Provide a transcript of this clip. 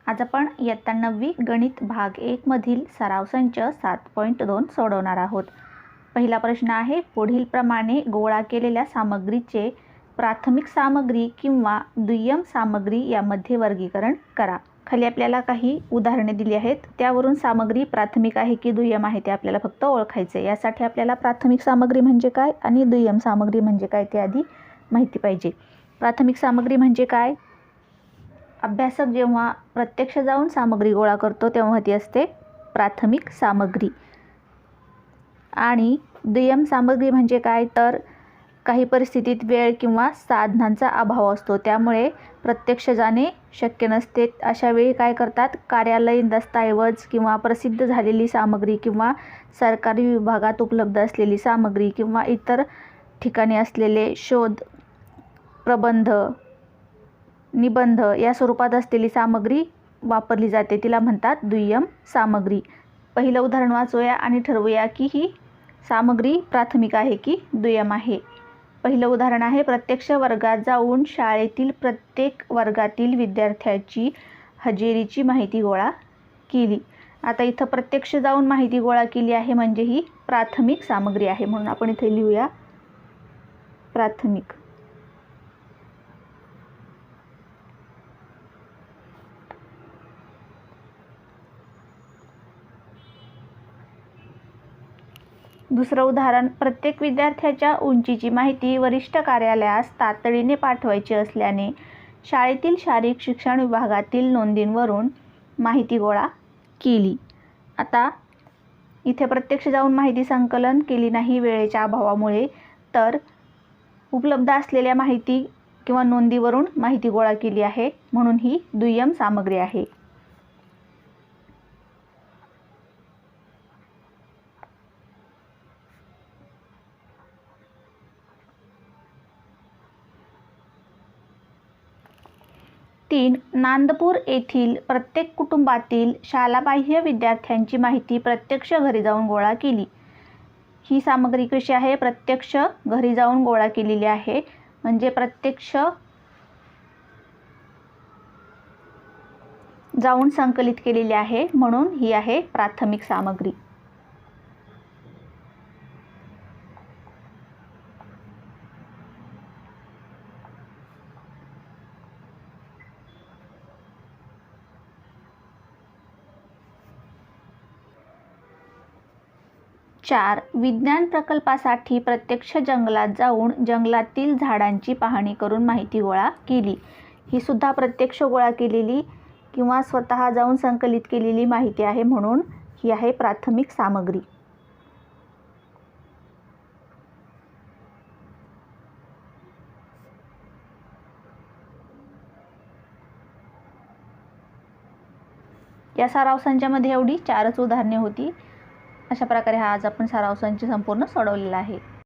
आज आपण इयत्ता 9वी गणित भाग 1 मधील सराव संच 7.2 सोडवणार आहोत। पहिला प्रश्न आहे, पुढील प्रमाणे गोळा केलेल्या सामग्रीचे प्राथमिक सामग्री किंवा दुय्यम सामग्री यामध्ये वर्गीकरण करा। खाली आपल्याला काही उदाहरणे दिली आहेत, त्यावरून सामग्री प्राथमिक आहे की दुय्यम आहे ते आपल्याला फक्त ओळखायचे। यासाठी आपल्याला प्राथमिक सामग्री म्हणजे काय आणि दुय्यम सामग्री म्हणजे काय ते आधी माहिती पाहिजे। प्राथमिक सामग्री म्हणजे काय? अभ्यासक जेव्हा प्रत्यक्ष जाऊन सामग्री गोळा करतो तेव्हा ती असते प्राथमिक सामग्री। आणि दुय्यम सामग्री म्हणजे काय, तर काही परिस्थितीत वेळ किंवा साधनांचा अभाव असतो, त्यामुळे प्रत्यक्ष जाणे शक्य नसते। अशा वेळी काय करतात, कार्यालयीन दस्तऐवज किंवा प्रसिद्ध झालेली सामग्री किंवा सरकारी विभागात उपलब्ध असलेली सामग्री किंवा इतर ठिकाणी असलेले शोध, प्रबंध, निबंध या स्वरूपात असलेली सामग्री वापरली जाते, तिला म्हणतात दुय्यम सामग्री। पहिलं उदाहरण वाचूया आणि ठरवूया की ही सामग्री प्राथमिक आहे की दुय्यम आहे। पहिलं उदाहरण आहे, प्रत्यक्ष वर्गात जाऊन शाळेतील प्रत्येक वर्गातील विद्यार्थ्याची हजेरीची माहिती गोळा केली। आता इथं प्रत्यक्ष जाऊन माहिती गोळा केली आहे म्हणजे ही प्राथमिक सामग्री आहे, म्हणून आपण इथे लिहूया प्राथमिक। दुसरं उदाहरण, प्रत्येक विद्यार्थ्याच्या उंचीची माहिती वरिष्ठ कार्यालयास तातडीने पाठवायची असल्याने शाळेतील शारीरिक शिक्षण विभागातील नोंदींवरून माहिती गोळा केली। आता इथे प्रत्यक्ष जाऊन माहिती संकलन केली नाही वेळेच्या अभावामुळे, तर उपलब्ध असलेल्या माहिती किंवा नोंदीवरून माहिती गोळा केली आहे, म्हणून ही दुय्यम सामग्री आहे। तीन, नांदपूर येथील प्रत्येक कुटुंबातील शालाबाह्य विद्यार्थ्यांची माहिती प्रत्यक्ष घरी जाऊन गोळा केली। ही सामग्री कशी आहे, प्रत्यक्ष घरी जाऊन गोळा केलेली आहे, म्हणजे प्रत्यक्ष जाऊन संकलित केलेली आहे, म्हणून ही आहे प्राथमिक सामग्री। चार, विज्ञान प्रकल्पासाठी प्रत्यक्ष जंगलात जाऊन जंगलातील झाडांची पाहणी करून माहिती गोळा केली। ही सुद्धा प्रत्यक्ष गोळा केलेली किंवा स्वतः जाऊन संकलित केलेली माहिती आहे, म्हणून ही आहे प्राथमिक सामग्री। या सराव संचामध्ये एवढी 4च उदाहरणे होती। अशा प्रकारे हा आज आपण सराव संच संपूर्ण सोडवलेला आहे।